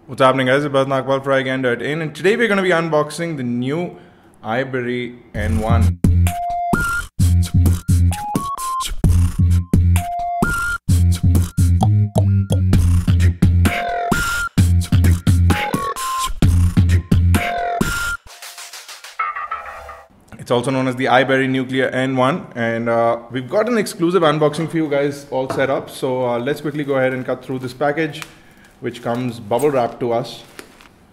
What's happening, guys? It's Nagpal for iGyaan.in, and today we're going to be unboxing the new iBerry N1. It's also known as the iBerry Nuclea N1, and we've got an exclusive unboxing for you guys all set up. So let's quickly go ahead and cut through this package, which comes bubble wrapped to us.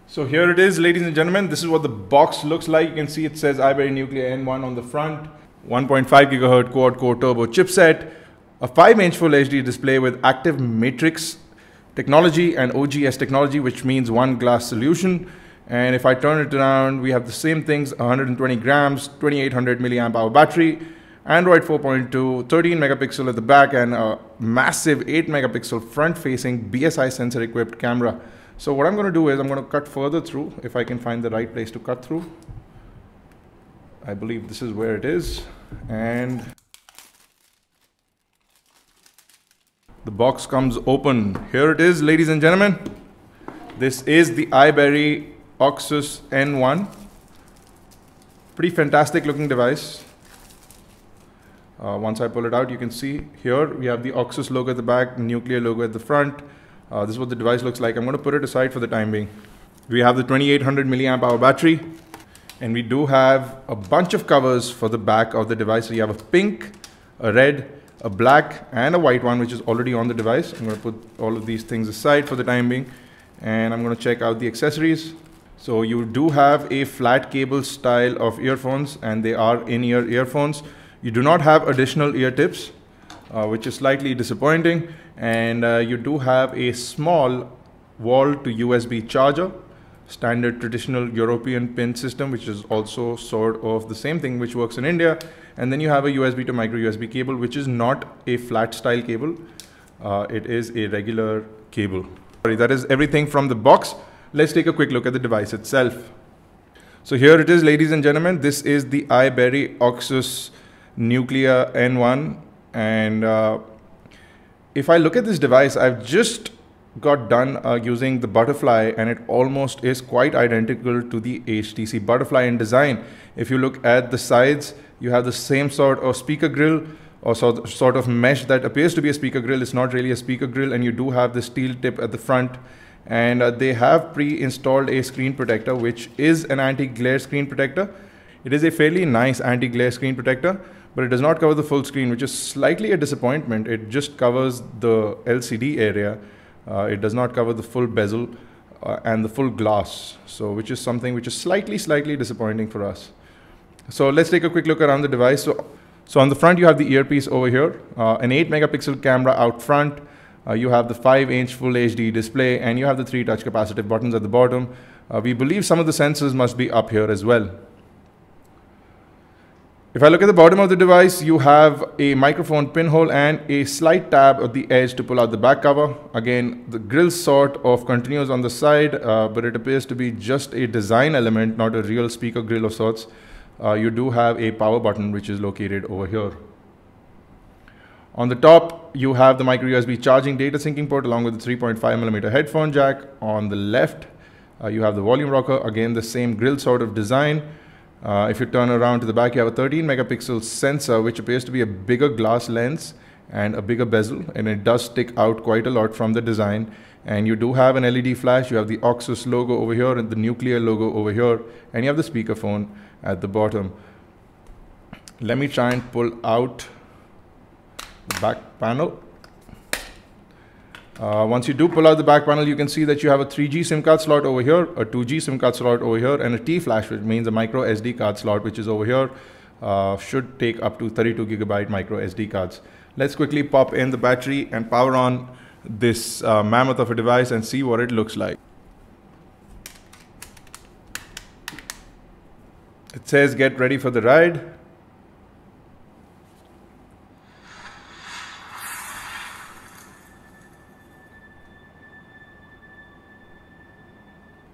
So here it is, ladies and gentlemen. This is what the box looks like. You can see it says iBerry Nuclea N1 on the front, 1.5 GHz quad-core turbo chipset, a 5-inch Full HD display with active matrix technology and OGS technology, which means one glass solution. And if I turn it around, we have the same things: 120 grams, 2800 milliamp hour battery, Android 4.2, 13 megapixel at the back, and a massive 8 megapixel front-facing BSI sensor-equipped camera. So what I'm going to do is I'm going to cut further through, if I can find the right place to cut through. I believe this is where it is. And the box comes open. Here it is, ladies and gentlemen. This is the iBerry Auxus N1. Pretty fantastic looking device. Once I pull it out, you can see here we have the Auxus logo at the back, Nuclea logo at the front. This is what the device looks like. I'm going to put it aside for the time being. We have the 2800 milliamp hour battery, and we do have a bunch of covers for the back of the device. So you have a pink, a red, a black, and a white one, which is already on the device. I'm going to put all of these things aside for the time being, and I'm going to check out the accessories. So you do have a flat cable style of earphones, and they are in-ear earphones. You do not have additional ear tips, which is slightly disappointing. And you do have a small wall to USB charger, standard traditional European pin system, which is also sort of the same thing which works in India. And then you have a USB to micro USB cable, which is not a flat style cable. It is a regular cable. That is everything from the box. Let's take a quick look at the device itself. So here it is, ladies and gentlemen. This is the iBerry Auxus Nuclea N1. And if I look at this device, I've just got done using the Butterfly, and it almost is quite identical to the HTC Butterfly in design. If you look at the sides, you have the same sort of speaker grill, or sort of mesh that appears to be a speaker grill. It's not really a speaker grill, and you do have the steel tip at the front. And they have pre-installed a screen protector, which is an anti-glare screen protector. It is a fairly nice anti-glare screen protector, but it does not cover the full screen, which is slightly a disappointment. It just covers the LCD area. It does not cover the full bezel and the full glass, so which is something which is slightly disappointing for us. So let's take a quick look around the device. So on the front, you have the earpiece over here, an 8 megapixel camera out front. You have the 5-inch Full HD display, and you have the 3 touch capacitive buttons at the bottom. We believe some of the sensors must be up here as well. If I look at the bottom of the device, you have a microphone pinhole and a slight tab at the edge to pull out the back cover. Again, the grill sort of continues on the side, but it appears to be just a design element, not a real speaker grill of sorts. You do have a power button, which is located over here. On the top, you have the micro USB charging data syncing port along with the 3.5mm headphone jack. On the left, you have the volume rocker, again the same grill sort of design. If you turn around to the back, you have a 13 megapixel sensor, which appears to be a bigger glass lens and a bigger bezel, and it does stick out quite a lot from the design. And you do have an LED flash. You have the Auxus logo over here and the Nuclea logo over here, and you have the speakerphone at the bottom. Let me try and pull out the back panel. Once you do pull out the back panel, you can see that you have a 3G SIM card slot over here, a 2G SIM card slot over here, and a T-Flash, which means a micro SD card slot, which is over here. Should take up to 32 gigabyte micro SD cards. Let's quickly pop in the battery and power on this mammoth of a device and see what it looks like. It says get ready for the ride.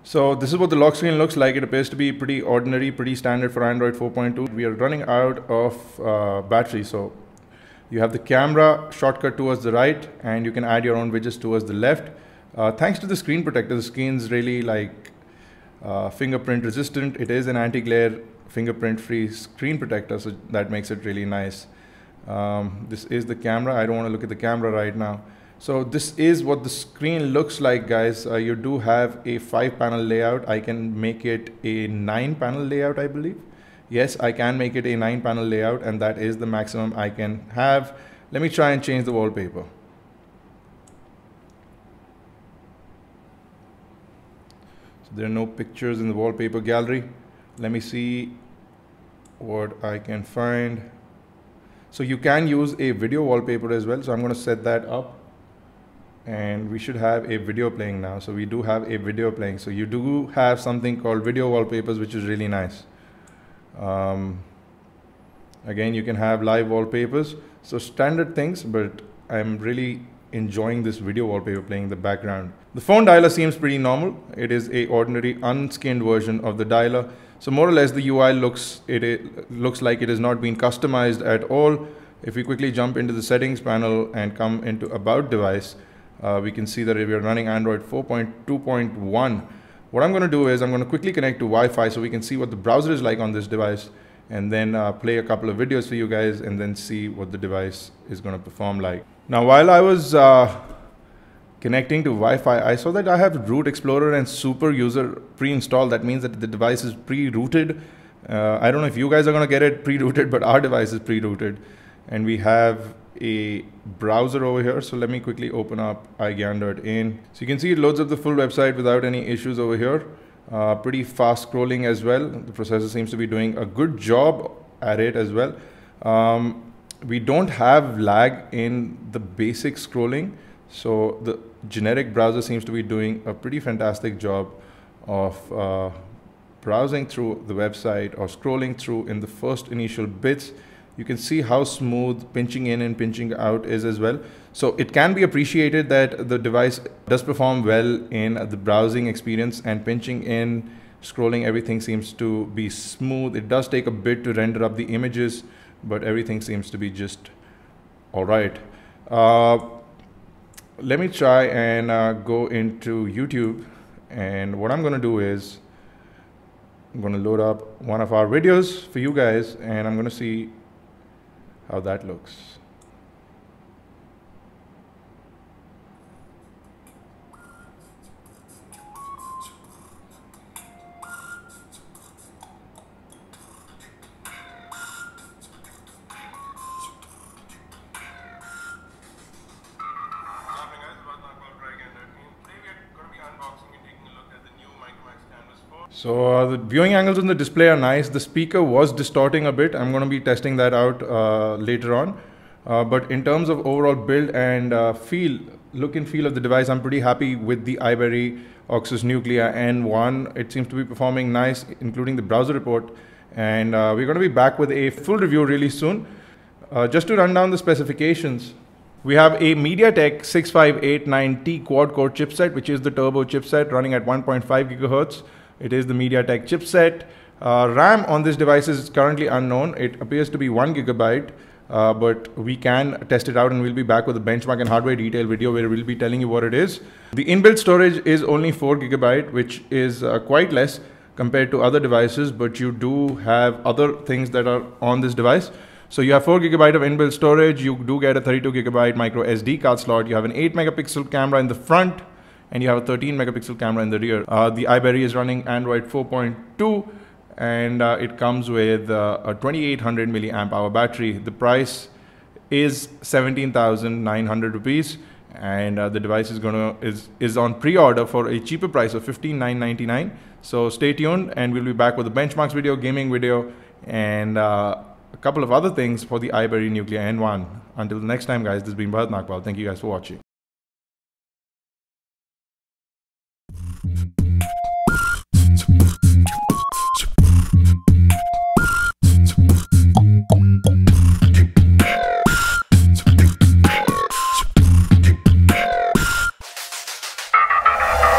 So this is what the lock screen looks like. It appears to be pretty ordinary, pretty standard for Android 4.2. We are running out of battery, so you have the camera shortcut towards the right, and you can add your own widgets towards the left. Thanks to the screen protector, the screen's really like fingerprint resistant. It is an anti-glare fingerprint free screen protector, so that makes it really nice. This is the camera. I don't want to look at the camera right now. So this is what the screen looks like, guys. You do have a 5-panel layout. I can make it a 9-panel layout, I believe. Yes, I can make it a 9-panel layout, and that is the maximum I can have. Let me try and change the wallpaper. So there are no pictures in the wallpaper gallery. Let me see what I can find. So you can use a video wallpaper as well. So I'm going to set that up. And we should have a video playing now. So we do have a video playing. So you do have something called video wallpapers, which is really nice. Again, you can have live wallpapers. So standard things, but I'm really enjoying this video wallpaper playing in the background. The phone dialer seems pretty normal. It is a ordinary unskinned version of the dialer. So more or less the UI looks like it has not been customized at all. If we quickly jump into the settings panel and come into about device, we can see that we are running Android 4.2.1. What I'm going to do is I'm going to quickly connect to Wi-Fi so we can see what the browser is like on this device, and then play a couple of videos for you guys and then see what the device is going to perform like. Now, while I was connecting to Wi-Fi, I saw that I have Root Explorer and Super User pre-installed. That means that the device is pre-rooted. I don't know if you guys are going to get it pre-rooted, but our device is pre-rooted. And we have a browser over here. So let me quickly open up iGyaan.in. So you can see it loads up the full website without any issues over here. Pretty fast scrolling as well. The processor seems to be doing a good job at it as well. We don't have lag in the basic scrolling. So the generic browser seems to be doing a pretty fantastic job of browsing through the website or scrolling through in the first initial bits. You can see how smooth pinching in and pinching out is as well. So it can be appreciated that the device does perform well in the browsing experience, and pinching in, scrolling, everything seems to be smooth. It does take a bit to render up the images, but everything seems to be just all right. Let me try and go into YouTube, and what I'm going to do is I'm going to load up one of our videos for you guys, and I'm going to see how that looks. So the viewing angles on the display are nice. The speaker was distorting a bit. I'm going to be testing that out later on. But in terms of overall build and look and feel of the device, I'm pretty happy with the iBerry Auxus Nuclea N1. It seems to be performing nice, including the browser report. And we're going to be back with a full review really soon. Just to run down the specifications, we have a MediaTek 6589T quad-core chipset, which is the turbo chipset running at 1.5 gigahertz. It is the MediaTek chipset. RAM on this device is currently unknown. It appears to be 1 gigabyte, but we can test it out, and we'll be back with a benchmark and hardware detail video where we'll be telling you what it is. The inbuilt storage is only 4 gigabyte, which is quite less compared to other devices, but you do have other things that are on this device. So you have 4 gigabyte of inbuilt storage. You do get a 32 gigabyte micro SD card slot. You have an 8 megapixel camera in the front, and you have a 13 megapixel camera in the rear. The iBerry is running Android 4.2, and it comes with a 2800 milliamp hour battery. The price is 17,900 rupees, and the device is on pre-order for a cheaper price of 15,999. So stay tuned, and we'll be back with a benchmarks video, gaming video, and a couple of other things for the iBerry Nuclea N1. Until the next time, guys, this has been Bharat Nagpal. Thank you guys for watching.